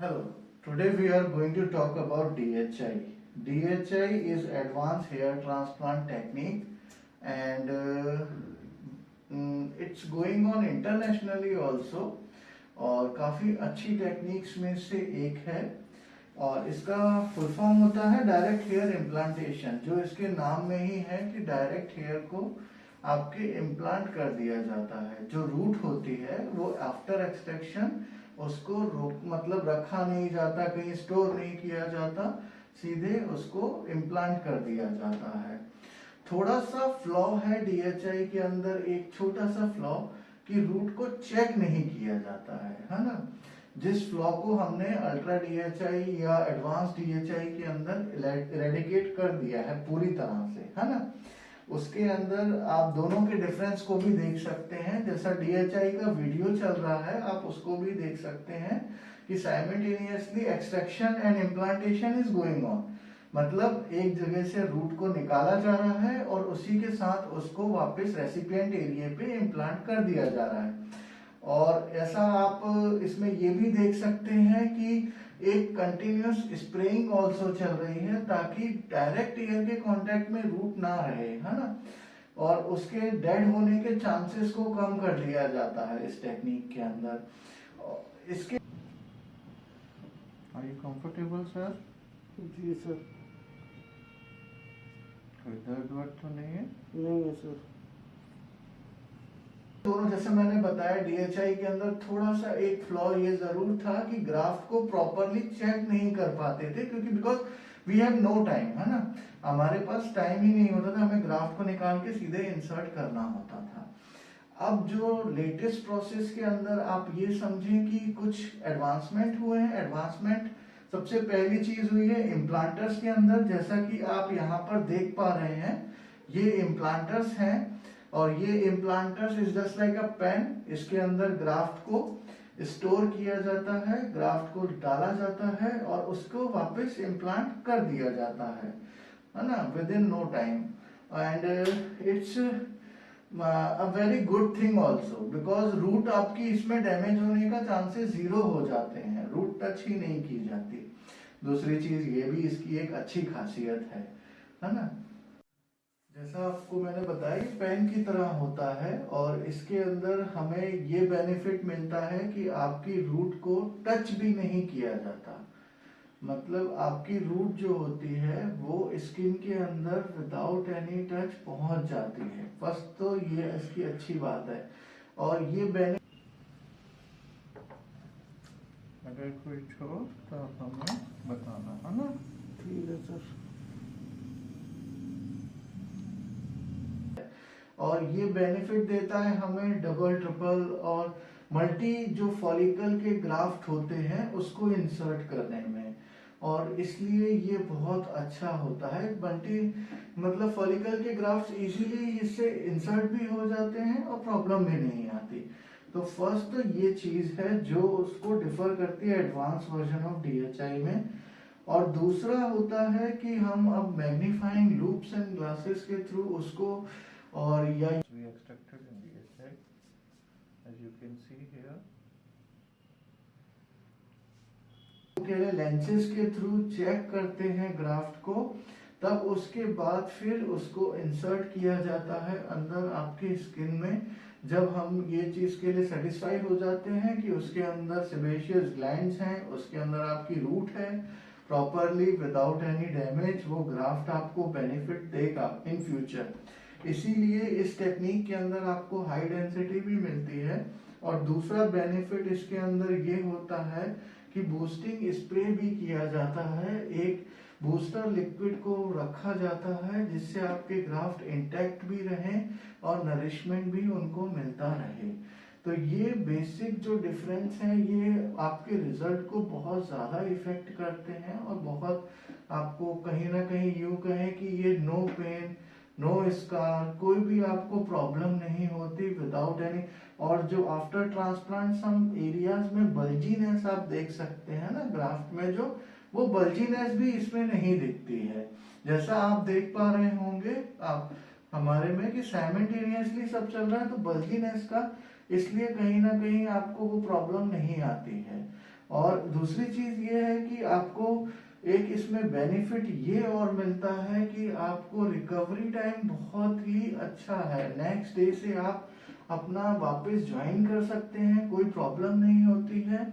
Hello, today we are going to talk about DHI. DHI is Advanced Hair Transplant Technique and it's going on internationally also और काफ़ी अच्छी techniques में से एक है और इसका फुल फॉर्म होता है डायरेक्ट हेयर इम्प्लांटेशन, जो इसके नाम में ही है कि डायरेक्ट हेयर को आपके इम्प्लांट कर दिया जाता है। जो रूट होती है वो आफ्टर एक्सट्रैक्शन उसको रोक मतलब रखा नहीं जाता, कहीं स्टोर नहीं किया जाता, सीधे उसको इम्प्लांट कर दिया जाता है। थोड़ा सा फ्लॉ है डीएचआई के अंदर, एक छोटा सा फ्लॉ कि रूट को चेक नहीं किया जाता है ना। जिस फ्लॉ को हमने अल्ट्रा डीएचआई या एडवांस डीएचआई के अंदर इरेडिकेट कर दिया है पूरी तरह से, है ना। उसके अंदर आप दोनों के डिफरेंस को भी देख सकते हैं। जैसा डीएचआई का वीडियो चल रहा है आप उसको भी देख सकते हैं कि simultaneously extraction and implantation is going on, मतलब एक जगह से रूट को निकाला जा रहा है और उसी के साथ उसको वापस रेसिपिएंट एरिया पे इम्प्लांट कर दिया जा रहा है। और ऐसा आप इसमें ये भी देख सकते हैं कि एक कंटिन्यूस स्प्रेइंग ऑल्सो चल रही है ताकि डायरेक्ट एयर के कांटेक्ट में रूट ना रहे, है ना, और उसके डेड होने के चांसेस को कम कर दिया जाता है इस टेक्निक के अंदर। इसके आर यू कंफर्टेबल सर? जी सर। कोई दर्द वर्द तो नहीं है? नहीं है सर। दोनों जैसे मैंने बताया डीएचआई के अंदर थोड़ा सा एक फ्लॉ ये जरूर था कि ग्राफ्ट को प्रॉपरली चेक नहीं कर पाते थे, क्योंकि because we have no time, है ना, हमारे पास टाइम ही नहीं होता था, हमें ग्राफ्ट को निकाल के सीधे इंसर्ट करना होता था। अब जो लेटेस्ट प्रोसेस के अंदर आप ये समझें कि कुछ एडवांसमेंट हुए हैं। एडवांसमेंट सबसे पहली चीज हुई है इम्प्लांटर्स के अंदर, जैसा कि आप यहाँ पर देख पा रहे हैं ये इम्प्लांटर्स हैं और ये implanters is just like a pen. इसके अंदर ग्राफ्ट को स्टोर किया जाता है, ग्राफ्ट को डाला जाता है और उसको वापस इम्प्लांट कर दिया जाता है ना, within no time. And it's a very good thing also because root आपकी इसमें डैमेज होने का चांसेस जीरो हो जाते हैं, रूट टच ही नहीं की जाती। दूसरी चीज ये भी इसकी एक अच्छी खासियत है ना। जैसा आपको मैंने बताया ये पेन की तरह होता है और इसके अंदर हमें ये बेनिफिट मिलता है कि आपकी रूट को टच भी नहीं किया जाता, मतलब आपकी रूट जो होती है वो स्किन के अंदर विदाउट एनी टच पहुंच जाती है। फर्स्ट तो ये इसकी अच्छी बात है और ये बेनिफिट अगर कुछ हो तो हमें बताना, है ना। ठीक है सर। और ये बेनिफिट देता है हमें डबल ट्रिपल और मल्टी जो फॉलिकल के ग्राफ्ट होते हैं उसको इंसर्ट करने में, और इसलिए ये बहुत अच्छा होता है। मल्टी मतलब फॉलिकल के ग्राफ्ट इजीली इससे इंसर्ट भी हो जाते हैं और प्रॉब्लम भी नहीं आती। तो फर्स्ट तो ये चीज है जो उसको डिफर करती है एडवांस वर्जन ऑफ डीएचआई में। और दूसरा होता है कि हम अब मैग्नीफाइंग लूप्स एंड ग्लासेस के थ्रू उसको और या we extracted in DHI as you can see here के लेंसेज के थ्रू चेक करते हैं ग्राफ्ट को, तब उसके बाद फिर उसको इंसर्ट किया जाता है अंदर आपकी स्किन में। जब हम ये चीज के लिए सेटिस्फाई हो जाते हैं कि उसके अंदर सेबेशियस ग्लैंड्स हैं, उसके अंदर आपकी रूट है प्रॉपरली विदाउट एनी डैमेज, वो ग्राफ्ट आपको बेनिफिट देगा इन फ्यूचर। इसीलिए इस टेक्निक के अंदर आपको हाई डेंसिटी भी मिलती है। और दूसरा बेनिफिट इसके अंदर ये होता है कि बूस्टिंग स्प्रे भी किया जाता है, एक बूस्टर लिक्विड को रखा जाता है जिससे आपके ग्राफ्ट इंटैक्ट भी रहें और नरिशमेंट भी उनको मिलता रहे। तो ये बेसिक जो डिफरेंस है ये आपके रिजल्ट को बहुत ज़्यादा इफेक्ट करते हैं और बहुत आपको कहीं ना कहीं यूं कहें कि ये नो पेन नो स्कार, कोई भी आपको प्रॉब्लम नहीं होती विदाउट एनी। और जो आफ्टर ट्रांसप्लांट सम एरियाज में बल्जीनेस आप देख सकते हैं ना ग्राफ्ट में, जो वो बल्जीनेस भी इसमें नहीं दिखती है। जैसा आप देख पा रहे होंगे आप हमारे में कि साइमल्टेनियसली सब चल रहा है तो बल्जीनेस का इसलिए कहीं ना कहीं आपको वो प्रॉब्लम नहीं आती है। और दूसरी चीज ये है कि आपको एक इसमें बेनिफिट ये और मिलता है कि आपको रिकवरी टाइम बहुत ही अच्छा है। नेक्स्ट डे से आप अपना वापस ज्वाइन कर सकते हैं, कोई प्रॉब्लम नहीं होती है।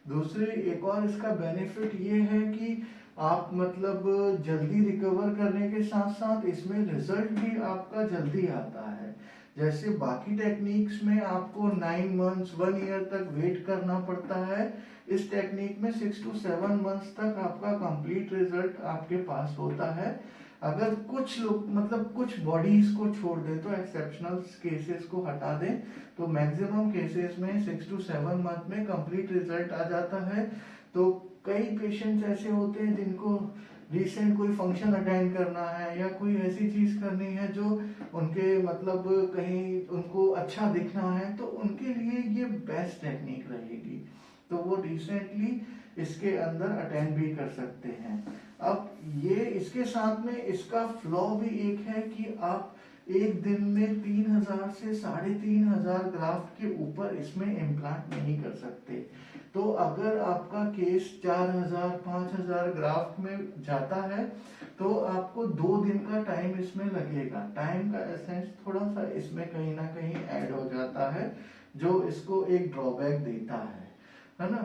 दूसरे एक और इसका बेनिफिट ये है कि आप मतलब जल्दी रिकवर करने के साथ साथ इसमें रिजल्ट भी आपका जल्दी आता है। जैसे बाकी टेक्निक्स में आपको 9 मंथ्स 1 ईयर तक वेट करना पड़ता है, इस टेक्निक में 6 to 7 मंथ्स तक आपका कंप्लीट रिजल्ट आपके पास होता है। अगर कुछ लोग मतलब कुछ बॉडीज को छोड़ दें, तो एक्सेप्शनल केसेस को हटा दें, तो मैक्सिमम केसेस में 6 to 7 मंथ में कंप्लीट रिजल्ट आ जाता है। तो कई पेशेंट्स ऐसे होते हैं जिनको रिसेंट कोई फंक्शन अटेंड करना है या कोई ऐसी चीज करनी है जो उनके मतलब कहीं उनको अच्छा दिखना है, तो उनके लिए ये बेस्ट टेक्निक रहेगी। तो वो रिसेंटली इसके अंदर अटेंड भी कर सकते हैं। अब ये इसके साथ में इसका फ्लॉ भी एक है कि आप एक दिन में 3000 से 3500 ग्राफ्ट के ऊपर इसमें इम्प्लांट नहीं कर सकते। तो अगर आपका केस 4000 5000 ग्राफ्ट में जाता है, तो आपको 2 दिन का टाइम इसमें लगेगा। टाइम का एसेंस थोड़ा सा इसमें कहीं ना कहीं ऐड हो जाता है, जो इसको एक ड्रॉबैक देता है ना।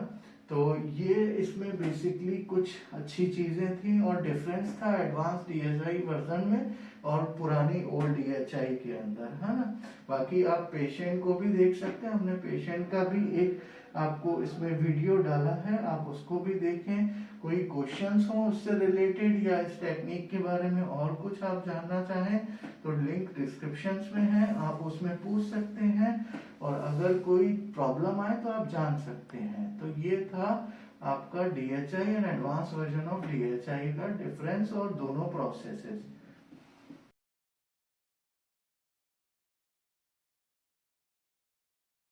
तो ये इसमें बेसिकली कुछ अच्छी चीजें थी और डिफरेंस था एडवांस डीएचआई वर्जन में और पुरानी ओल्ड डीएचआई के अंदर, है ना। बाकी आप पेशेंट को भी देख सकते हैं, हमने पेशेंट का भी एक आपको इसमें वीडियो डाला है, आप उसको भी देखें। कोई क्वेश्चंस हो उससे रिलेटेड या इस टेक्निक के बारे में और कुछ आप जानना चाहें, तो लिंक डिस्क्रिप्शन में है, आप उसमें पूछ सकते हैं और अगर कोई प्रॉब्लम आए तो आप जान सकते हैं। तो ये था आपका DHI and advance version of DHI का डिफरेंस और दोनों प्रोसेसेस।